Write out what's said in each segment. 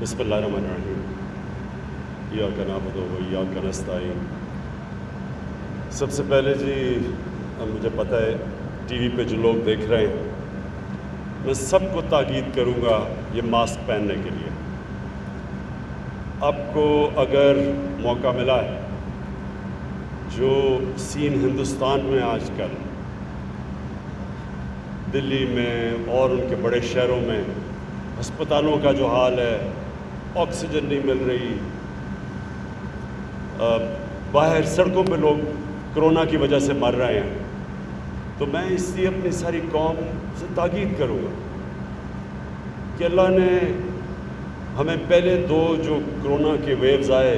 بسم اللہ الرحمن الرحیم ایاک نعبد و ایاک نستعین۔ سب سے پہلے جی مجھے پتہ ہے ٹی وی پہ جو لوگ دیکھ رہے ہیں، میں سب کو تاکید کروں گا یہ ماسک پہننے کے لیے۔ آپ کو اگر موقع ملا ہے، جو سین ہندوستان میں آج کل دلی میں اور ان کے بڑے شہروں میں ہسپتالوں کا جو حال ہے، آکسیجن نہیں مل رہی، باہر سڑکوں پہ لوگ کرونا کی وجہ سے مر رہے ہیں، تو میں اس لیے اپنی ساری قوم سے تاکید کروں گا کہ اللہ نے ہمیں پہلے دو جو کرونا کے ویوز آئے،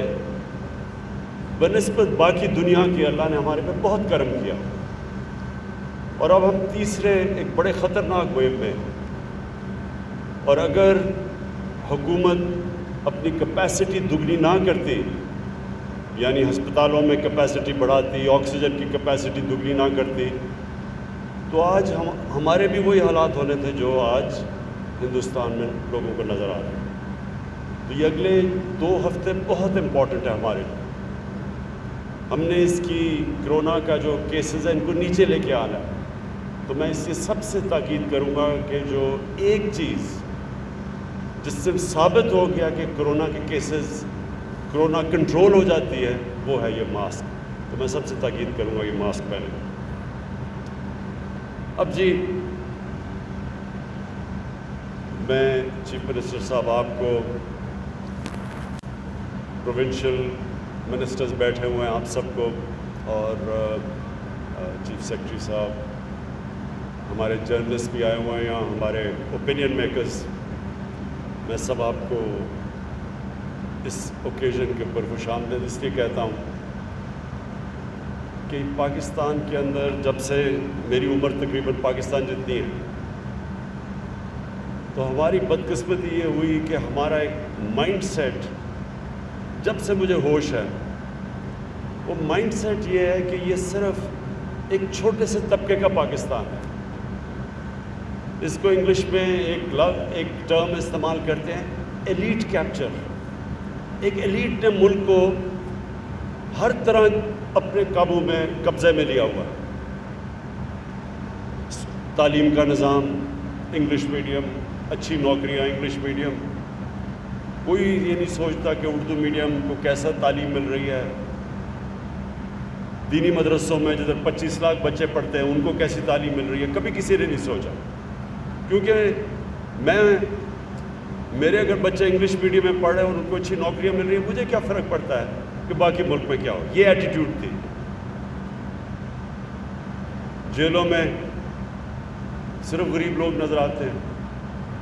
بنسبت باقی دنیا کی اللہ نے ہمارے پہ بہت کرم کیا، اور اب ہم تیسرے ایک بڑے خطرناک ویو میں، اور اگر حکومت اپنی کیپیسٹی دگنی نہ کرتی، یعنی ہسپتالوں میں کیپیسٹی بڑھاتی، آکسیجن کی کیپیسٹی دگنی نہ کرتی، تو آج ہمارے بھی وہی حالات ہونے تھے جو آج ہندوستان میں لوگوں کو نظر آ رہے ہیں۔ تو یہ اگلے 2 ہفتے بہت امپورٹنٹ ہے ہمارے لیے۔ ہم نے اس کی کرونا کا جو کیسز ہیں ان کو نیچے لے کے آنا ہے، تو میں اس سے سب سے تاکید کروں گا کہ جو ایک چیز جس سے ثابت ہو گیا کہ کرونا کے کیسز، کرونا کنٹرول ہو جاتی ہے، وہ ہے یہ ماسک۔ تو میں سب سے تاکید کروں گا یہ ماسک پہنیں۔ اب جی میں چیف منسٹر صاحب آپ کو، پروونشل منسٹرز بیٹھے ہوئے ہیں آپ سب کو، اور چیف سیکرٹری صاحب، ہمارے جرنلسٹ بھی آئے ہوئے ہیں یہاں، ہمارے اوپینین میکرز، میں سب آپ کو اس اوکیزن کے اوپر خوش آمدید اس لیے کہتا ہوں کہ پاکستان کے اندر جب سے میری عمر تقریباً پاکستان جتنی ہے، تو ہماری بدقسمتی یہ ہوئی کہ ہمارا ایک مائنڈ سیٹ، جب سے مجھے ہوش ہے، وہ مائنڈ سیٹ یہ ہے کہ یہ صرف ایک چھوٹے سے طبقے کا پاکستان ہے۔ اس کو انگلش میں ایک ٹرم استعمال کرتے ہیں، ایلیٹ کیپچر۔ ایک ایلیٹ نے ملک کو ہر طرح اپنے قابو میں، قبضے میں لیا ہوا ہے۔ تعلیم کا نظام انگلش میڈیم، اچھی نوکریاں انگلش میڈیم، کوئی یہ نہیں سوچتا کہ اردو میڈیم کو کیسا تعلیم مل رہی ہے۔ دینی مدرسوں میں جدھر 25 لاکھ بچے پڑھتے ہیں ان کو کیسی تعلیم مل رہی ہے، کبھی کسی نے نہیں سوچا۔ کیونکہ میرے اگر بچے انگلش میڈیم میں پڑھ رہے ہیں اور ان کو اچھی نوکریاں مل رہی ہیں، مجھے کیا فرق پڑتا ہے کہ باقی ملک میں کیا ہو۔ یہ ایٹیٹیوڈ تھی۔ جیلوں میں صرف غریب لوگ نظر آتے ہیں،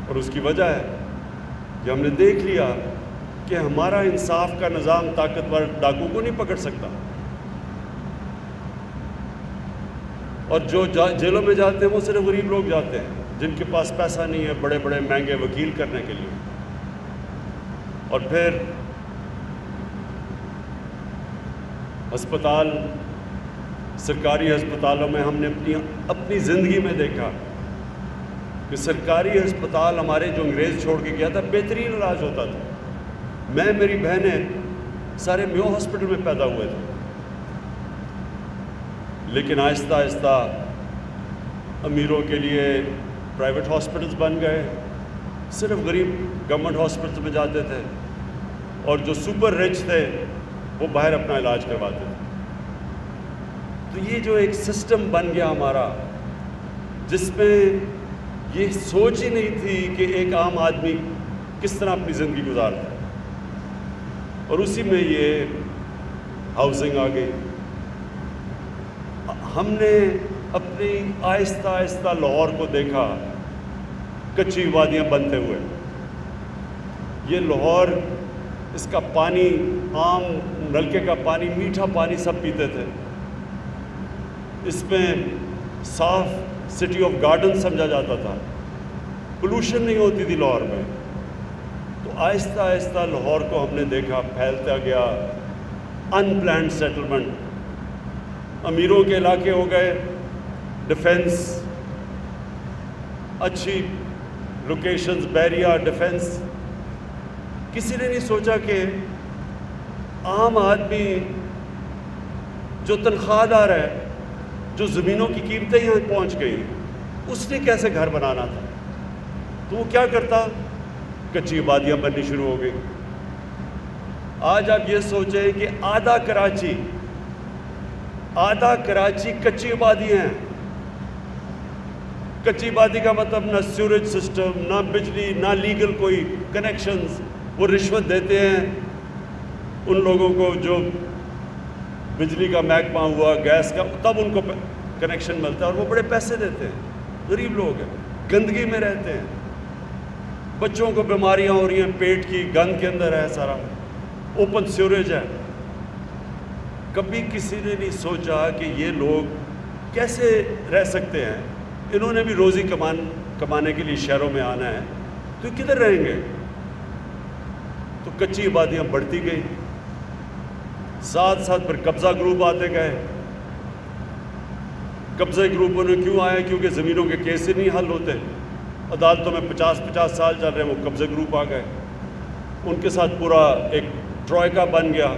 اور اس کی وجہ ہے کہ ہم نے دیکھ لیا کہ ہمارا انصاف کا نظام طاقتور ڈاکو کو نہیں پکڑ سکتا، اور جو جیلوں میں جاتے ہیں وہ صرف غریب لوگ جاتے ہیں جن کے پاس پیسہ نہیں ہے بڑے بڑے مہنگے وکیل کرنے کے لیے۔ اور پھر ہسپتال، سرکاری ہسپتالوں میں ہم نے اپنی زندگی میں دیکھا کہ سرکاری ہسپتال ہمارے جو انگریز چھوڑ کے گیا تھا، بہترین علاج ہوتا تھا۔ میری بہنیں سارے میو ہاسپٹل میں پیدا ہوئے تھے، لیکن آہستہ آہستہ امیروں کے لیے پرائیویٹ ہاسپٹلز بن گئے، صرف غریب گورنمنٹ ہاسپٹلز میں جاتے تھے، اور جو سپر رچ تھے وہ باہر اپنا علاج کرواتے تھے۔ تو یہ جو ایک سسٹم بن گیا ہمارا، جس میں یہ سوچ ہی نہیں تھی کہ ایک عام آدمی کس طرح اپنی زندگی گزارتا ہے، اور اسی میں یہ ہاؤسنگ آ گئی۔ ہم نے اپنی آہستہ آہستہ لاہور کو دیکھا کچی وادیاں بنتے ہوئے۔ یہ لاہور، اس کا پانی، عام نلکے کا پانی، میٹھا پانی سب پیتے تھے، اس میں صاف سٹی آف گارڈن سمجھا جاتا تھا، پولوشن نہیں ہوتی تھی لاہور میں۔ تو آہستہ آہستہ لاہور کو ہم نے دیکھا پھیلتا گیا، ان پلانڈ سیٹلمنٹ، امیروں کے علاقے ہو گئے، ڈیفنس، اچھی لوکیشنز، بیریا، ڈیفنس، کسی نے نہیں سوچا کہ عام آدمی جو تنخواہ دار ہے، جو زمینوں کی قیمتیں یہاں پہنچ گئی، اس نے کیسے گھر بنانا تھا؟ تو وہ کیا کرتا؟ کچی آبادیاں بننی شروع ہو گئی۔ آج آپ یہ سوچیں کہ آدھا کراچی کچی آبادی ہیں۔ کچی آبادی کا مطلب نہ سیوریج سسٹم، نہ بجلی، نہ لیگل کوئی کنیکشنز۔ وہ رشوت دیتے ہیں ان لوگوں کو جو بجلی کا محکمہ ہوا، گیس کا، تب ان کو کنیکشن ملتا ہے اور وہ بڑے پیسے دیتے ہیں۔ غریب لوگ ہیں، گندگی میں رہتے ہیں، بچوں کو بیماریاں ہو رہی ہیں، پیٹ کی گند کے اندر ہے، سارا اوپن سیوریج ہے۔ کبھی کسی نے نہیں سوچا کہ یہ لوگ کیسے رہ سکتے ہیں؟ انہوں نے بھی روزی کمانے کے لیے شہروں میں آنا ہے، تو کدھر رہیں گے؟ تو کچی آبادیاں بڑھتی گئی، ساتھ ساتھ پھر قبضہ گروپ آتے گئے۔ قبضہ گروپوں نے کیوں آئے؟ کیونکہ زمینوں کے کیس ہی نہیں حل ہوتے، عدالتوں میں 50 سال چل رہے ہیں، وہ قبضہ گروپ آ گئے، ان کے ساتھ پورا ایک ٹرائکا بن گیا،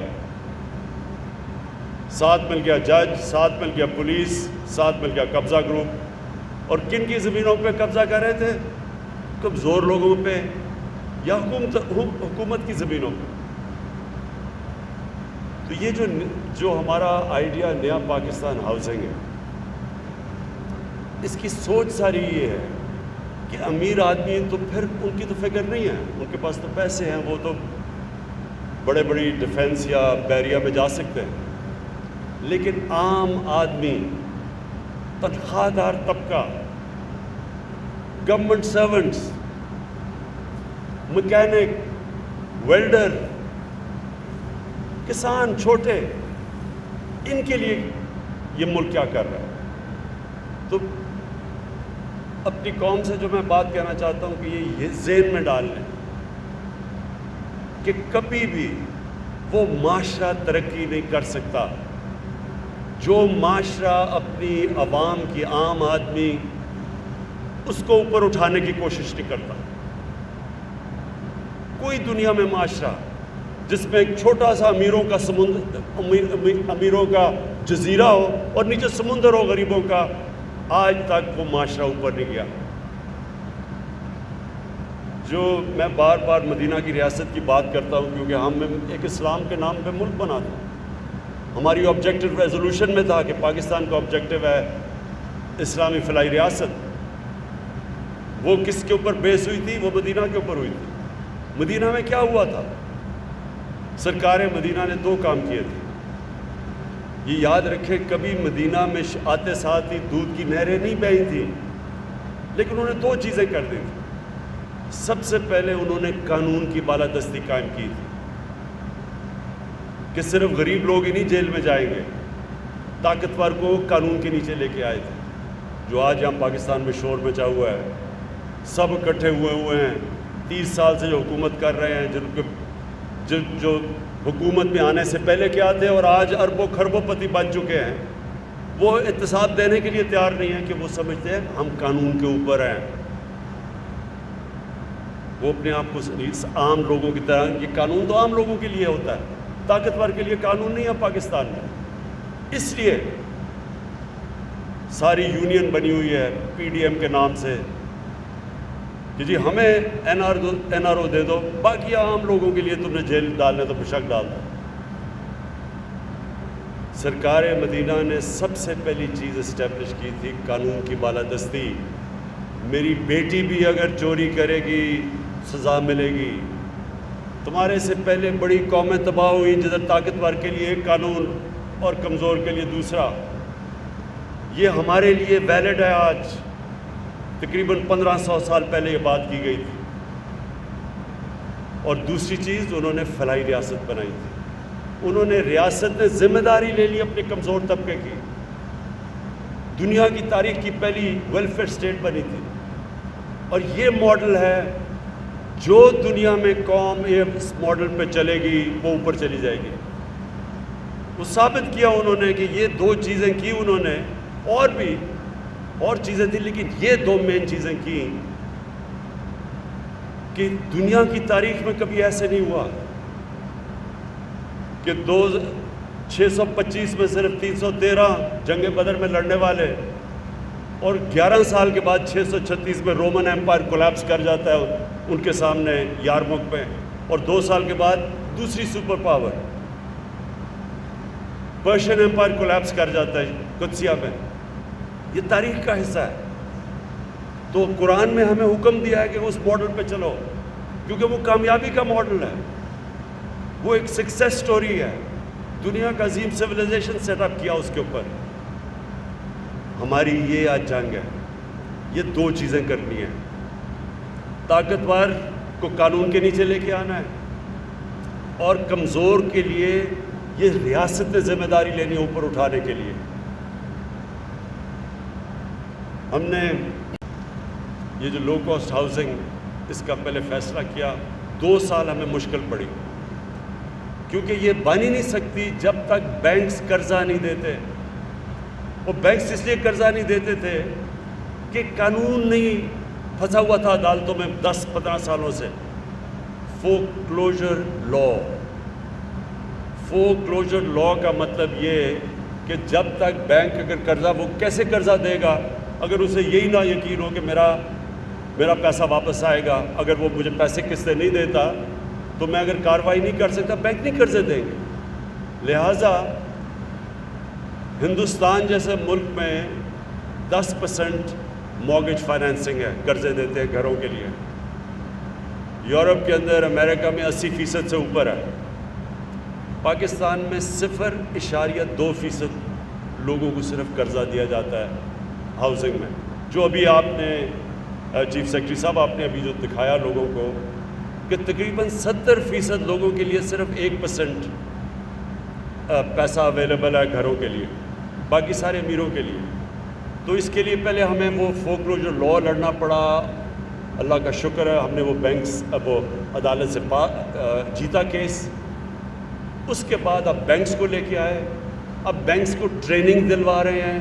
ساتھ مل گیا جج، ساتھ مل گیا پولیس، ساتھ مل گیا قبضہ گروپ۔ اور کن کی زمینوں پہ قبضہ کر رہے تھے؟ کمزور لوگوں پہ یا حکومت کی زمینوں پہ۔ تو یہ جو ہمارا آئیڈیا نیا پاکستان ہاؤسنگ ہے، اس کی سوچ ساری یہ ہے کہ امیر آدمی تو پھر ان کی تو فکر نہیں ہے، ان کے پاس تو پیسے ہیں، وہ تو بڑے بڑی ڈیفنس یا بیریا میں جا سکتے ہیں، لیکن عام آدمی، تنخواہ دار طبقہ، گورنمنٹ سرونٹس، مکینک، ویلڈر، کسان چھوٹے، ان کے لیے یہ ملک کیا کر رہا ہے؟ تو اپنی قوم سے جو میں بات کہنا چاہتا ہوں کہ یہ ذہن میں ڈال لیں کہ کبھی بھی وہ معاشرہ ترقی نہیں کر سکتا جو معاشرہ اپنی عوام کی، عام آدمی، اس کو اوپر اٹھانے کی کوشش نہیں کرتا۔ کوئی دنیا میں معاشرہ جس میں ایک چھوٹا سا امیروں کا جزیرہ ہو اور نیچے سمندر ہو غریبوں کا، آج تک وہ معاشرہ اوپر نہیں گیا۔ جو میں بار بار مدینہ کی ریاست کی بات کرتا ہوں کیونکہ ہم ایک اسلام کے نام پہ ملک بنا تھا، ہماری آبجیکٹو ریزولوشن میں تھا کہ پاکستان کا آبجیکٹو ہے اسلامی فلاحی ریاست۔ وہ کس کے اوپر بیس ہوئی تھی؟ وہ مدینہ کے اوپر ہوئی تھی۔ مدینہ میں کیا ہوا تھا؟ سرکار مدینہ نے 2 کام کیے تھے۔ یہ یاد رکھیں، کبھی مدینہ میں آتے ساتھ ہی دودھ کی نہریں نہیں بہی تھیں، لیکن انہوں نے 2 چیزیں کر دی تھیں۔ سب سے پہلے انہوں نے قانون کی بالادستی قائم کی تھی کہ صرف غریب لوگ ہی نہیں جیل میں جائیں گے، طاقتور کو قانون کے نیچے لے کے آئے تھے۔ جو آج ہم پاکستان میں شور مچا ہوا ہے، سب اکٹھے ہوئے ہیں، 30 سال سے جو حکومت کر رہے ہیں، جو حکومت میں آنے سے پہلے کیا تھے اور آج اربوں خربوں پتی بن چکے ہیں، وہ احتساب دینے کے لیے تیار نہیں ہیں کہ وہ سمجھتے ہیں ہم قانون کے اوپر ہیں۔ وہ اپنے آپ کو عام لوگوں کی طرح، یہ قانون تو عام لوگوں کے لیے ہوتا ہے، طاقتور کے لیے قانون نہیں ہے پاکستان میں۔ اس لیے ساری یونین بنی ہوئی ہے پی ڈی ایم کے نام سے کہ جی ہمیں این آر او دے دو، باقی عام لوگوں کے لیے تم نے جیل ڈالنے تو بشک ڈال دو۔ سرکار مدینہ نے سب سے پہلی چیز اسٹیبلش کی تھی قانون کی بالادستی۔ میری بیٹی بھی اگر چوری کرے گی سزا ملے گی۔ تمہارے سے پہلے بڑی قومیں تباہ ہوئی جدھر طاقتور کے لیے ایک قانون اور کمزور کے لیے دوسرا۔ یہ ہمارے لیے ویلڈ ہے آج، تقریباً 1500 سال پہلے یہ بات کی گئی تھی۔ اور دوسری چیز، انہوں نے فلاحی ریاست بنائی تھی۔ انہوں نے ریاست نے ذمہ داری لے لی اپنے کمزور طبقے کی۔ دنیا کی تاریخ کی پہلی ویلفیئر اسٹیٹ بنی تھی، اور یہ ماڈل ہے جو دنیا میں قوم اس ماڈل پہ چلے گی وہ اوپر چلی جائے گی۔ وہ ثابت کیا انہوں نے کہ یہ 2 چیزیں کی انہوں نے، اور بھی اور چیزیں تھیں لیکن یہ 2 مین چیزیں کی کہ دنیا کی تاریخ میں کبھی ایسے نہیں ہوا کہ 625 میں صرف 313 جنگ بدر میں لڑنے والے، اور 11 سال کے بعد 636 میں رومن ایمپائر کولیپس کر جاتا ہے ان کے سامنے یارموک پہ، اور 2 سال کے بعد دوسری super power Persian empire collapse کر جاتا ہے قدسیہ میں۔ یہ تاریخ کا حصہ ہے۔ تو قرآن میں ہمیں حکم دیا ہے کہ اس ماڈل پہ چلو، کیونکہ وہ کامیابی کا ماڈل ہے، وہ ایک سکسیس سٹوری ہے، دنیا کا عظیم سویلائزیشن سیٹ اپ کیا اس کے اوپر۔ ہماری یہ آج جنگ ہے، یہ 2 چیزیں کرنی ہیں، طاقتور کو قانون کے نیچے لے کے آنا ہے، اور کمزور کے لیے یہ ریاست نے ذمہ داری لینی ہے اوپر اٹھانے کے لیے۔ ہم نے یہ جو لو کاسٹ ہاؤسنگ، اس کا پہلے فیصلہ کیا، 2 سال ہمیں مشکل پڑی، کیونکہ یہ بن ہی نہیں سکتی جب تک بینکس قرضہ نہیں دیتے۔ وہ بینکس اس لیے قرضہ نہیں دیتے تھے کہ قانون نہیں پھنسا ہوا تھا عدالتوں میں 10-15 سالوں سے۔ فورک کلوجر لا، فورک کلوجر لا کا مطلب یہ کہ جب تک بینک اگر قرضہ، وہ کیسے قرضہ دے گا اگر اسے یہی نہ یقین ہو کہ میرا پیسہ واپس آئے گا، اگر وہ مجھے پیسے قسطیں نہیں دیتا تو میں اگر کارروائی نہیں کر سکتا، بینک نہیں قرضے دیں گے۔ لہٰذا ہندوستان جیسے ملک میں 10% مارگیج فائنینسنگ ہے، قرضے دیتے ہیں گھروں کے لیے۔ یورپ کے اندر، امریکہ میں 80% سے اوپر ہے۔ پاکستان میں 0.2% لوگوں کو صرف قرضہ دیا جاتا ہے ہاؤسنگ میں، جو ابھی آپ نے چیف سیکرٹری صاحب آپ نے ابھی جو دکھایا لوگوں کو کہ تقریباً 70% لوگوں کے لیے صرف 1% پیسہ اویلیبل ہے گھروں کے لیے، باقی سارے امیروں کے لیے۔ تو اس کے لیے پہلے ہمیں وہ فورکلوجر لا لڑنا پڑا، اللہ کا شکر ہے ہم نے وہ بینکس وہ عدالت سے جیتا کیس۔ اس کے بعد اب بینکس کو لے کے آئے، اب بینکس کو ٹریننگ دلوا رہے ہیں،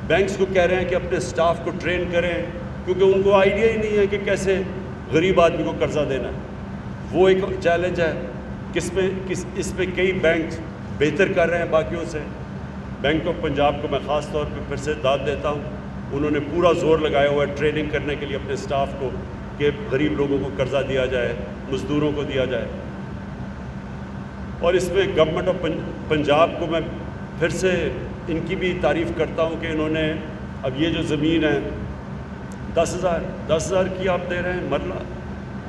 بینکس کو کہہ رہے ہیں کہ اپنے سٹاف کو ٹرین کریں، کیونکہ ان کو آئیڈیا ہی نہیں ہے کہ کیسے غریب آدمی کو قرضہ دینا ہے۔ وہ ایک چیلنج ہے، اس پہ کئی بینک بہتر کر رہے ہیں باقیوں سے۔ بینک آف پنجاب کو میں خاص طور پہ پھر سے داد دیتا ہوں، انہوں نے پورا زور لگایا ہوا ہے ٹریننگ کرنے کے لیے اپنے سٹاف کو کہ غریب لوگوں کو قرضہ دیا جائے، مزدوروں کو دیا جائے۔ اور اس میں گورنمنٹ آف پنجاب کو میں پھر سے ان کی بھی تعریف کرتا ہوں کہ انہوں نے اب یہ جو زمین ہے 10,000 کی آپ دے رہے ہیں، مرلہ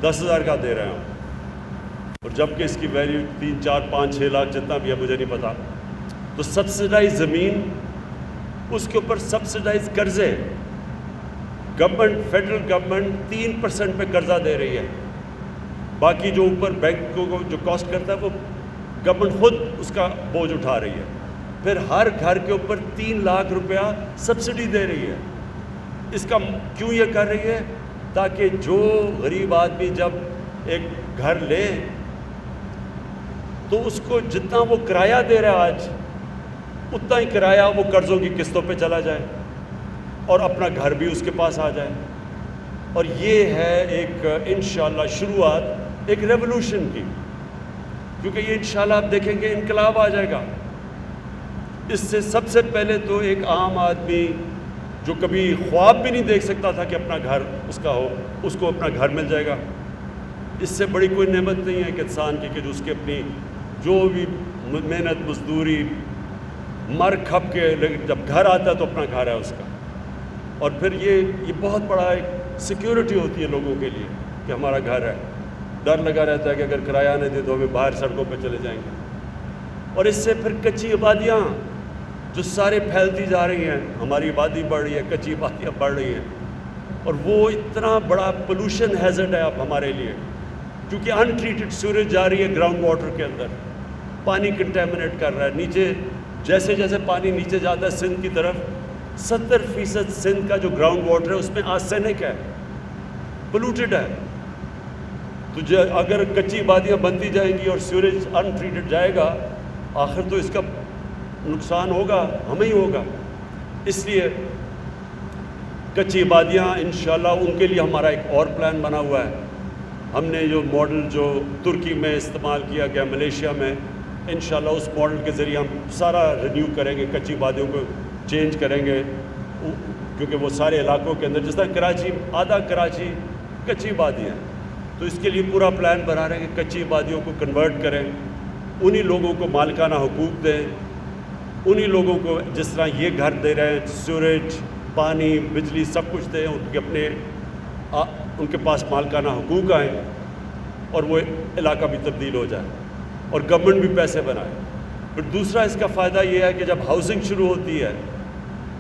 10,000 کا دے رہے ہیں آپ، اور جبکہ اس کی ویلیو 3, 4, 5, 6 لاکھ جتنا بھی ہے مجھے نہیں پتا۔ تو سبسڈائز زمین، اس کے اوپر سبسڈائز قرضے، گورنمنٹ فیڈرل گورنمنٹ 3% پہ قرضہ دے رہی ہے، باقی جو اوپر بینکوں کو جو کاسٹ کرتا ہے وہ گورنمنٹ خود اس کا بوجھ اٹھا رہی ہے۔ پھر ہر گھر کے اوپر 3 لاکھ روپیہ سبسڈی دے رہی ہے۔ اس کا کیوں یہ کر رہی ہے؟ تاکہ جو غریب آدمی جب ایک گھر لے تو اس کو جتنا وہ کرایہ دے رہا ہے آج، اتنا ہی کرایہ وہ قرضوں کی قسطوں پہ چلا جائے اور اپنا گھر بھی اس کے پاس آ جائے۔ اور یہ ہے ایک انشاءاللہ شروعات ایک ریولوشن کی، کیونکہ یہ انشاءاللہ آپ دیکھیں گے انقلاب آ جائے گا۔ اس سے سب سے پہلے تو ایک عام آدمی جو کبھی خواب بھی نہیں دیکھ سکتا تھا کہ اپنا گھر اس کا ہو، اس کو اپنا گھر مل جائے گا۔ اس سے بڑی کوئی نعمت نہیں ہے کہ انسان کی کہ جو اس کے اپنی جو بھی محنت مزدوری مر کھپ کے، لیکن جب گھر آتا ہے تو اپنا گھر ہے اس کا۔ اور پھر یہ بہت بڑا ایک سیکیورٹی ہوتی ہے لوگوں کے لیے کہ ہمارا گھر ہے۔ ڈر لگا رہتا ہے کہ اگر کرایہ نہیں دے تو ہمیں باہر سڑکوں پہ چلے جائیں گے۔ اور اس سے پھر کچی آبادیاں جو سارے پھیلتی جا رہی ہیں، ہماری آبادی بڑھ رہی ہے، کچی آبادیاں بڑھ رہی ہیں، اور وہ اتنا بڑا پولوشن ہیزرڈ ہے اب ہمارے لیے، کیونکہ ان ٹریٹڈ سیوریج جا رہی ہے گراؤنڈ واٹر کے اندر، پانی کنٹیمنیٹ کر رہا ہے نیچے۔ جیسے جیسے پانی نیچے جاتا ہے سندھ کی طرف، 70% سندھ کا جو گراؤنڈ واٹر ہے اس میں آرسینک ہے، پولوٹڈ ہے۔ تو اگر کچی آبادیاں بنتی جائیں گی اور سیوریج ان ٹریٹڈ جائے گا، آخر تو اس کا نقصان ہوگا، ہمیں ہی ہوگا۔ اس لیے کچی آبادیاں انشاءاللہ ان کے لیے ہمارا ایک اور پلان بنا ہوا ہے ہم نے جو ماڈل جو ترکی میں استعمال کیا گیا ملیشیا میں، انشاءاللہ اس ماڈل کے ذریعے ہم سارا رینیو کریں گے، کچی وادیوں کو چینج کریں گے، کیونکہ وہ سارے علاقوں کے اندر جس طرح کراچی آدھا کراچی کچی وادی ہے، تو اس کے لیے پورا پلان بنا رہے ہیں کہ کچی وادیوں کو کنورٹ کریں، انہی لوگوں کو مالکانہ حقوق دیں، انہی لوگوں کو جس طرح یہ گھر دے رہے ہیں، سیوریج، پانی، بجلی سب کچھ دیں، ان کے پاس مالکانہ حقوق آئیں اور وہ علاقہ بھی تبدیل ہو جائے اور گورنمنٹ بھی پیسے بنائے۔ پھر دوسرا اس کا فائدہ یہ ہے کہ جب ہاؤسنگ شروع ہوتی ہے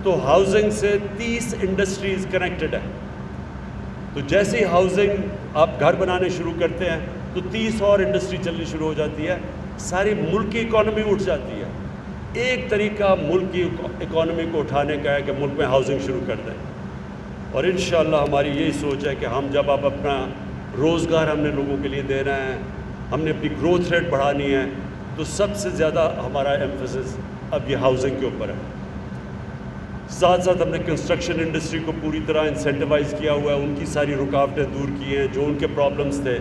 تو ہاؤسنگ سے 30 انڈسٹریز کنیکٹڈ ہیں، تو جیسے ہی ہاؤسنگ آپ گھر بنانے شروع کرتے ہیں تو 30 اور انڈسٹری چلنی شروع ہو جاتی ہے، ساری ملک کی اکانومی اٹھ جاتی ہے۔ ایک طریقہ ملک کی اکانومی کو اٹھانے کا ہے کہ ملک میں ہاؤسنگ شروع کر دیں، اور انشاءاللہ ہماری یہی سوچ ہے کہ ہم جب اب اپنا روزگار ہم نے لوگوں کے لیے دینا ہے، ہم نے اپنی گروتھ ریٹ بڑھانی ہے، تو سب سے زیادہ ہمارا ایمفیسس اب یہ ہاؤسنگ کے اوپر ہے۔ ساتھ ساتھ ہم نے کنسٹرکشن انڈسٹری کو پوری طرح انسینٹیوائز کیا ہوا ہے، ان کی ساری رکاوٹیں دور کی ہیں جو ان کے پرابلمز تھے،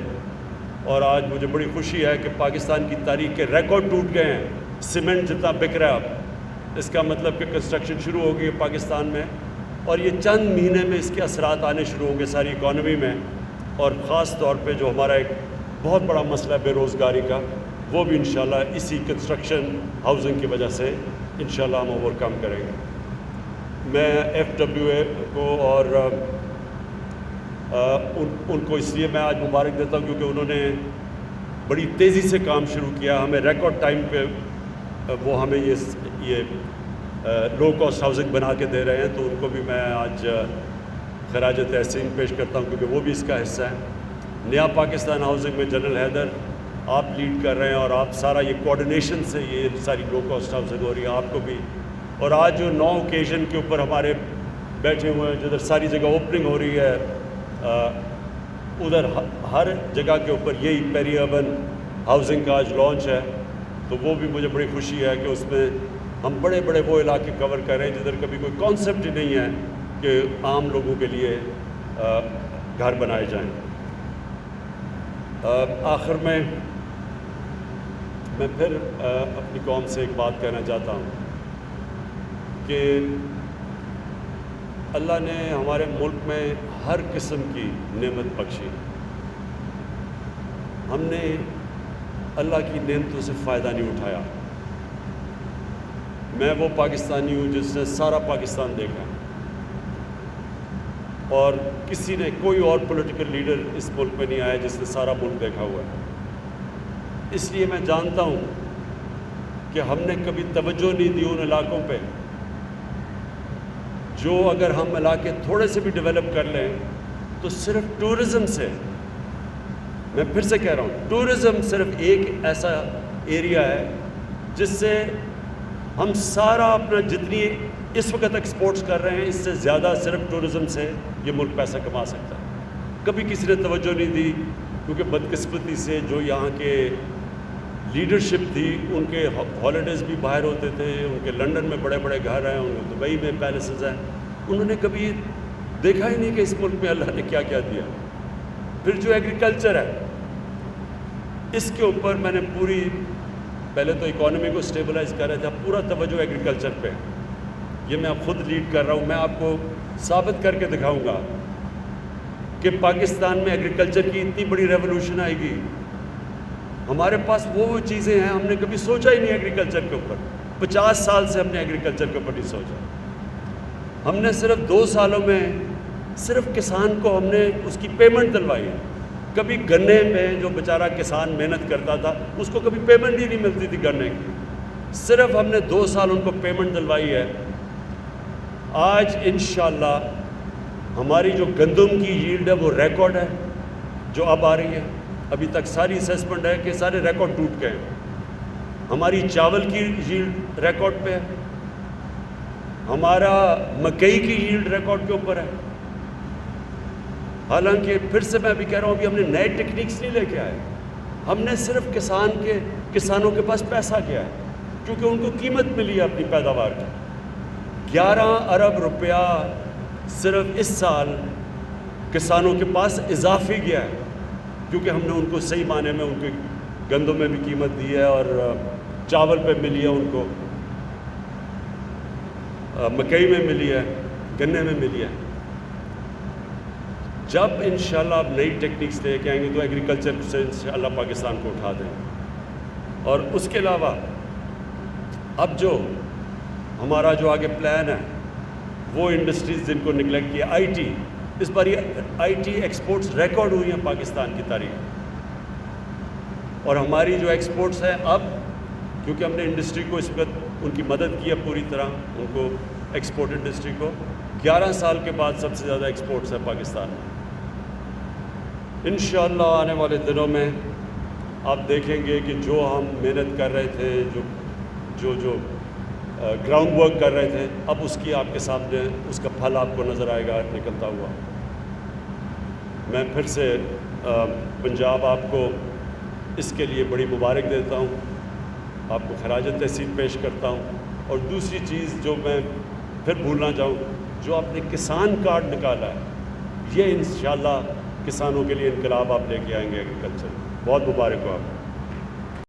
اور آج مجھے بڑی خوشی ہے کہ پاکستان کی تاریخ کے ریکارڈ ٹوٹ گئے ہیں۔ سیمنٹ جتنا بک رہا ہے اب، اس کا مطلب کہ کنسٹرکشن شروع ہو گئی ہے پاکستان میں، اور یہ چند مہینے میں اس کے اثرات آنے شروع ہوں گے ساری اکانومی میں، اور خاص طور پہ جو ہمارا ایک بہت بڑا مسئلہ ہے بے روزگاری کا، وہ بھی انشاءاللہ اسی کنسٹرکشن ہاؤسنگ کی وجہ سے انشاءاللہ ہم اوور کم کریں گے۔ میں ایف ڈبلیو اے کو اور ان کو اس لیے میں آج مبارک دیتا ہوں کیونکہ انہوں نے بڑی تیزی سے کام شروع کیا، ہمیں ریکارڈ ٹائم پہ وہ ہمیں یہ لو کاسٹ ہاؤسنگ بنا کے دے رہے ہیں، تو ان کو بھی میں آج خراج تحسین پیش کرتا ہوں کیونکہ وہ بھی اس کا حصہ ہے۔ نیا پاکستان ہاؤسنگ میں جنرل حیدر آپ لیڈ کر رہے ہیں، اور آپ سارا یہ کوآرڈینیشن سے یہ ساری لو کاسٹ ہاؤسنگ ہو رہی ہے، آپ کو بھی، اور آج جو 9 اوکیزن کے اوپر ہمارے بیٹھے ہوئے ہیں جدھر ساری جگہ اوپننگ ہو رہی ہے، ادھر ہر جگہ کے اوپر یہی پیری اربن ہاؤسنگ کا آج لانچ ہے، تو وہ بھی مجھے بڑی خوشی ہے کہ اس میں ہم بڑے بڑے وہ علاقے کور کر رہے ہیں جدھر کبھی کوئی کانسیپٹ ہی نہیں ہے کہ عام لوگوں کے لیے گھر بنائے جائیں۔ آخر میں پھر اپنی قوم سے ایک بات کہنا چاہتا ہوں کہ اللہ نے ہمارے ملک میں ہر قسم کی نعمت بخشی، ہم نے اللہ کی نعمتوں سے فائدہ نہیں اٹھایا۔ میں وہ پاکستانی ہوں جس نے سارا پاکستان دیکھا، اور کسی نے کوئی اور پولیٹیکل لیڈر اس ملک میں نہیں آیا جس نے سارا ملک دیکھا ہوا ہے۔ اس لیے میں جانتا ہوں کہ ہم نے کبھی توجہ نہیں دی ان علاقوں پہ جو اگر ہم علاقے تھوڑے سے بھی ڈیولپ کر لیں تو صرف ٹورزم سے، میں پھر سے کہہ رہا ہوں، ٹورزم صرف ایک ایسا ایریا ہے جس سے ہم سارا اپنا جتنی اس وقت ایکسپورٹس کر رہے ہیں اس سے زیادہ صرف ٹورزم سے یہ ملک پیسہ کما سکتا ہے۔ کبھی کسی نے توجہ نہیں دی کیونکہ بدقسمتی سے جو یہاں کے لیڈرشپ تھی ان کے ہالیڈیز بھی باہر ہوتے تھے، ان کے لنڈن میں بڑے بڑے گھر ہیں، ان کے دبئی میں پیلسز ہیں، انہوں نے کبھی دیکھا ہی نہیں کہ اس ملک میں اللہ نے کیا کیا دیا۔ پھر جو ایگریکلچر ہے اس کے اوپر میں نے پہلے تو اکانومی کو سٹیبلائز کر رہا تھا، پورا توجہ ایگریکلچر پہ، یہ میں اب خود لیڈ کر رہا ہوں۔ میں آپ کو ثابت کر کے دکھاؤں گا کہ پاکستان میں ایگریکلچر کی اتنی بڑی ریولوشن آئے گی، ہمارے پاس وہ چیزیں ہیں ہم نے کبھی سوچا ہی نہیں ایگریکلچر کے اوپر، 50 سال سے ہم نے ایگریکلچر کے اوپر نہیں سوچا۔ ہم نے صرف 2 سالوں میں صرف کسان کو ہم نے اس کی پیمنٹ دلوائی ہے۔ کبھی گنے میں جو بیچارہ کسان محنت کرتا تھا اس کو کبھی پیمنٹ ہی نہیں ملتی تھی گنے کی، صرف ہم نے 2 سال ان کو پیمنٹ دلوائی ہے۔ آج انشاءاللہ ہماری جو گندم کی ییلڈ ہے وہ ریکارڈ ہے جو اب آ رہی ہے، ابھی تک ساری اسیسمنٹ ہے کہ سارے ریکارڈ ٹوٹ گئے ہیں۔ ہماری چاول کی ییلڈ ریکارڈ پہ ہے، ہمارا مکئی کی ییلڈ ریکارڈ کے اوپر ہے۔ حالانکہ پھر سے میں ابھی کہہ رہا ہوں ابھی ہم نے نئے ٹیکنیکس نہیں لے کے آئے، ہم نے صرف کسانوں کے پاس پیسہ کیا ہے کیونکہ ان کو قیمت ملی ہے اپنی پیداوار کی۔ 11 ارب روپیہ صرف اس سال کسانوں کے پاس اضافی گیا ہے۔ کیونکہ ہم نے ان کو صحیح معنی میں ان کے گندوں میں بھی قیمت دی ہے اور چاول پہ ملی ہے، ان کو مکئی میں ملی ہے، گنے میں ملی ہے۔ جب انشاءاللہ آپ نئی ٹیکنیکس لے کے آئیں گے تو ایگریکلچر سے انشاءاللہ پاکستان کو اٹھا دیں گے۔ اور اس کے علاوہ اب جو ہمارا جو آگے پلان ہے وہ انڈسٹریز جن کو نگلیکٹ کیا، آئی ٹی، اس بار یہ آئی ٹی ایکسپورٹس ریکارڈ ہوئی ہیں پاکستان کی تاریخ، اور ہماری جو ایکسپورٹس ہیں اب، کیونکہ ہم نے انڈسٹری کو اس وقت ان کی مدد کی ہے پوری طرح، ان کو ایکسپورٹ انڈسٹری کو 11 سال کے بعد سب سے زیادہ ایکسپورٹس ہے پاکستان میں۔ انشاءاللہ آنے والے دنوں میں آپ دیکھیں گے کہ جو ہم محنت کر رہے تھے، جو گراؤنڈ ورک کر رہے تھے، اب اس کی آپ کے سامنے اس کا پھل آپ کو نظر آئے گا نکلتا ہوا۔ میں پھر سے پنجاب آپ کو اس کے لیے بڑی مبارک دیتا ہوں، آپ کو خراج تحسین پیش کرتا ہوں۔ اور دوسری چیز جو میں پھر بھولنا چاہوں، جو آپ نے کسان کارڈ نکالا ہے، یہ انشاءاللہ کسانوں کے لیے انقلاب آپ لے کے آئیں گے ایگریکلچر۔ بہت مبارک ہو آپ کو۔